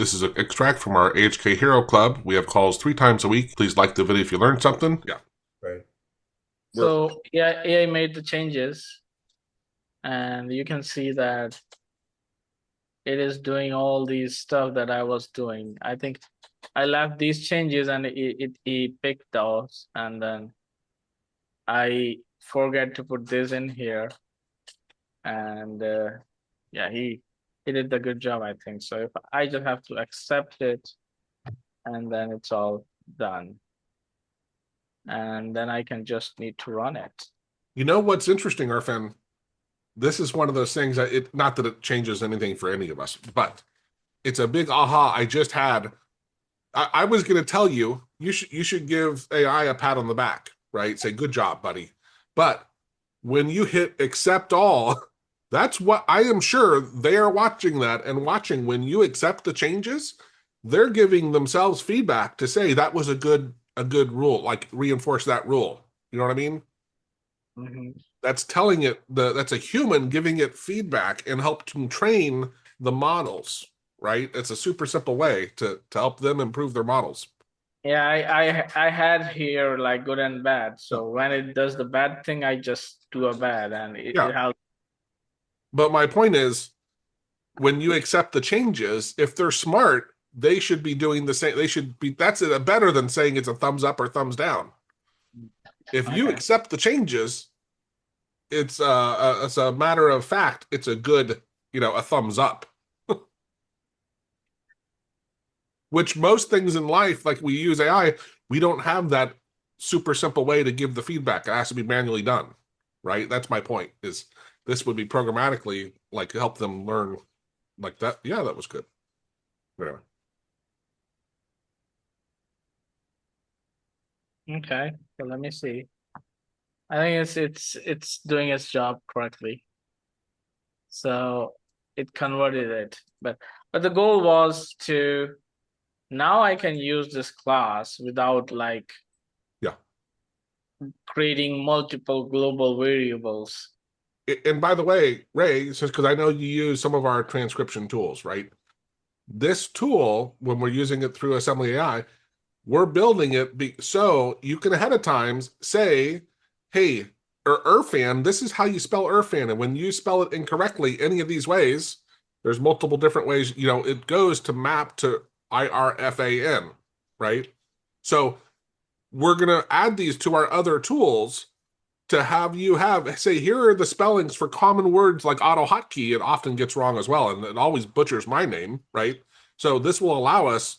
This is an extract from our AHK Hero Club. We have calls 3 times a week. Please like the video if you learned something. Yeah. Right. So yeah, AI made the changes, and you can see that it is doing all these stuff that I was doing. I think I left these changes and it picked those, and then I forget to put this in here, and yeah, he did a good job, I think. So if I just have to accept it, and then it's all done, and then I can just need to run it. You know what's interesting, Irfan? This is one of those things that not that it changes anything for any of us, but it's a big aha I just had. I was going to tell you, you should give AI a pat on the back, right? Say, good job, buddy. But when you hit accept all, that's what I am sure they are watching that and watching when you accept the changes, they're giving themselves feedback to say that was a good rule, like reinforce that rule. You know what I mean? Mm-hmm. That's telling it that's a human giving it feedback and helping train the models, right? It's a super simple way to help them improve their models. Yeah, I had here like good and bad. So when it does the bad thing, I just do a bad, and it helps. But my point is, when you accept the changes, if they're smart, they should be doing the same. They should be. That's better than saying it's a thumbs up or thumbs down. If you accept the changes, it's a matter of fact. It's a good, a thumbs up. Which most things in life, like we use AI, we don't have that super simple way to give the feedback. It has to be manually done, right? That's my point. Is this would be programmatically like help them learn like that. Yeah, that was good. Anyway. Okay, so let me see. I think it's doing its job correctly. So it converted it, but the goal was to now I can use this class without like creating multiple global variables. And by the way, Ray, because I know you use some of our transcription tools, right? This tool, when we're using it through Assembly AI, we're building it so you can ahead of time say, hey, Irfan, this is how you spell Irfan. And when you spell it incorrectly, any of these ways, there's multiple different ways, it goes to map to IRFAN, right? So we're going to add these to our other tools to have you say, here are the spellings for common words like AutoHotkey. It often gets wrong as well, and it always butchers my name, right? So this will allow us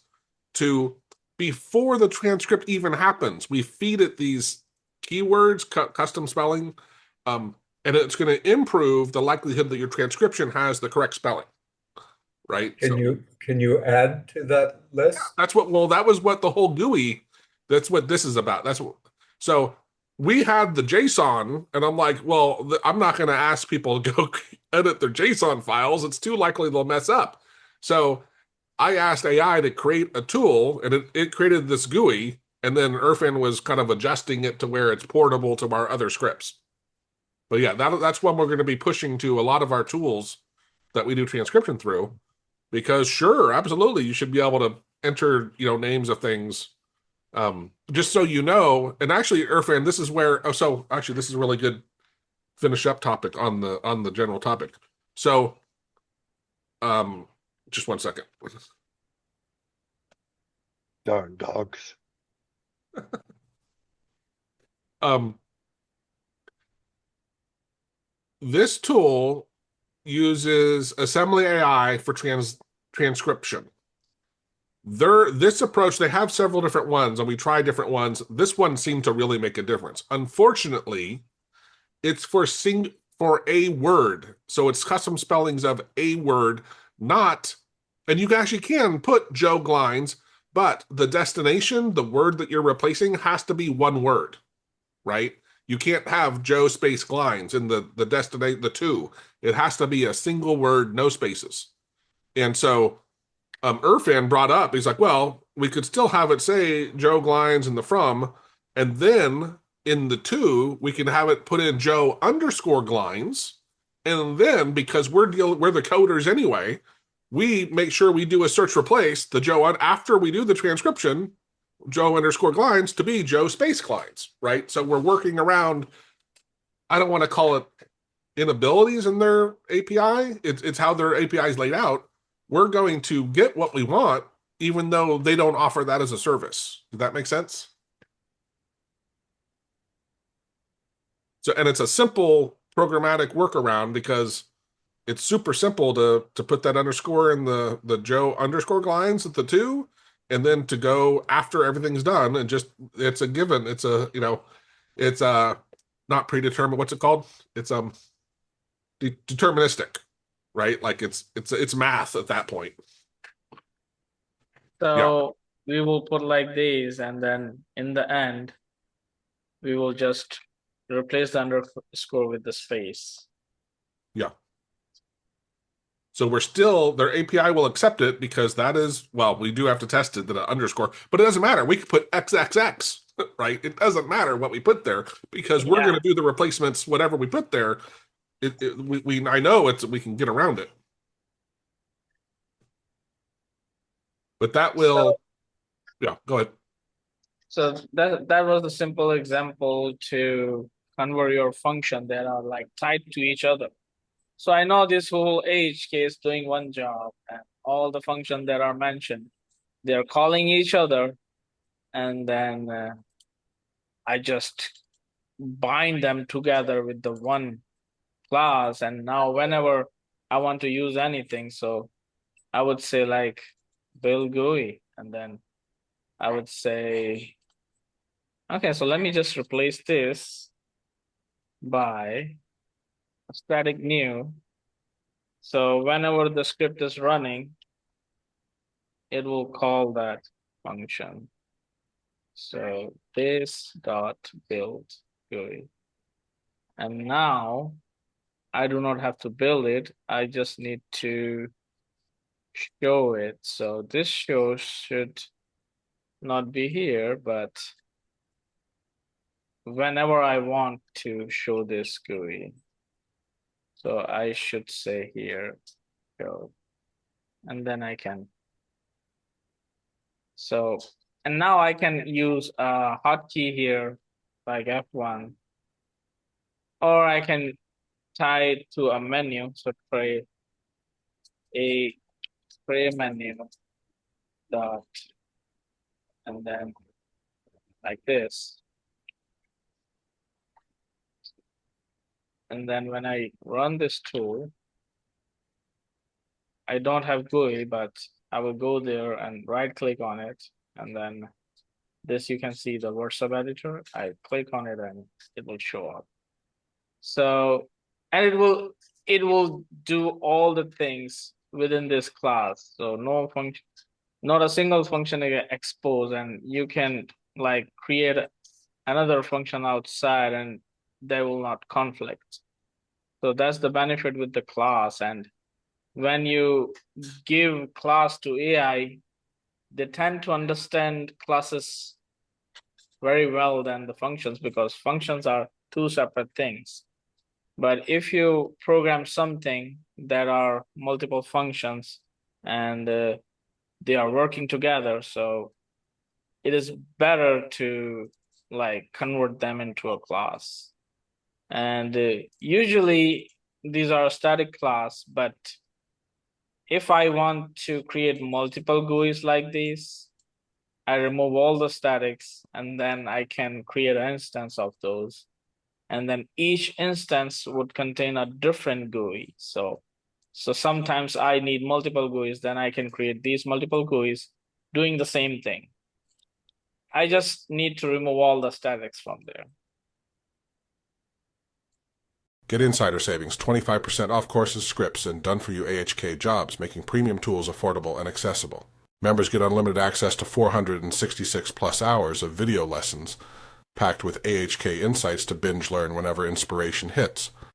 to, before the transcript even happens, we feed it these keywords, custom spelling, and it's going to improve the likelihood that your transcription has the correct spelling, right? Can you add to that list? That was what the whole GUI, that's what this is about. So we had the JSON, and I'm like, well, I'm not going to ask people to go edit their JSON files. It's too likely they'll mess up. So I asked AI to create a tool, and it created this GUI, and then Irfan was kind of adjusting it to where it's portable to our other scripts. But yeah, that's what we're going to be pushing to a lot of our tools that we do transcription through, because sure, absolutely, you should be able to enter, names of things. Just so you know, and actually, Irfan, this is where, this is a really good finish up topic on the general topic. So, just one second. Darn dogs. This tool uses Assembly AI for transcription. This approach, they have several different ones, and we try different ones. This one seemed to really make a difference. Unfortunately, it's for a word. So it's custom spellings of a word, not, and you actually can put Joe Glines, but the destination, the word that you're replacing, has to be one word, right? You can't have Joe space Glines in the destination, the two. It has to be a single word, no spaces. And so Irfan brought up, he's like, well, we could still have it say Joe Glines in the from, and then in the to, we can have it put in Joe _ Glines, and then because we're the coders anyway, we make sure we do a search replace the Joe on after we do the transcription, Joe underscore Glines to be Joe space Glines, right? So we're working around, I don't want to call it inabilities in their API. It's how their API is laid out. We're going to get what we want, even though they don't offer that as a service. Does that make sense? So, and it's a simple programmatic workaround because it's super simple to put that underscore in the Joe underscore Glines at the 2, and then to go after everything's done and just, it's a given. It's a, it's not predetermined. What's it called? It's deterministic, right? Like it's math at that point. So we will put like these, and then in the end, we will just replace the underscore with the space. Yeah. So we're still, their API will accept it because that is, well, we do have to test it, the underscore, but it doesn't matter. We could put XXX, right? It doesn't matter what we put there because we're going to do the replacements, whatever we put there. I know we can get around it. But that will, yeah, go ahead. So that was a simple example to convert your function that are like tied to each other. So I know this whole AHK is doing one job, and all the functions that are mentioned, they're calling each other, and then I just bind them together with the one class. And now whenever I want to use anything, so I would say like build GUI, and then I would say, okay, so let me just replace this by a static new. So whenever the script is running, it will call that function. So this dot build GUI. And now I do not have to build it. I just need to show it. So this show should not be here, but whenever I want to show this GUI, so I should say here, show, and then I can. So, and now I can use a hotkey here, like F1, or I can tie it to a menu. So create a menu dot, and then like this. And then when I run this tool, I don't have GUI, but I will go there and right click on it. And then this, you can see the word sub editor. I click on it and it will show up. So, and it will do all the things within this class. So no function, not a single function expose, and you can like create another function outside and they will not conflict. So that's the benefit with the class. And when you give class to AI, they tend to understand classes very well than the functions, because functions are two separate things. But if you program something that are multiple functions and they are working together, so it is better to like convert them into a class. And usually these are a static class, but if I want to create multiple GUIs like these, I remove all the statics and then I can create an instance of those. And then each instance would contain a different GUI. So sometimes I need multiple GUIs, then I can create these multiple GUIs doing the same thing. I just need to remove all the statics from there. Get insider savings, 25% off courses, scripts, and done-for-you AHK jobs, making premium tools affordable and accessible. Members get unlimited access to 466-plus hours of video lessons, packed with AHK insights to binge learn whenever inspiration hits.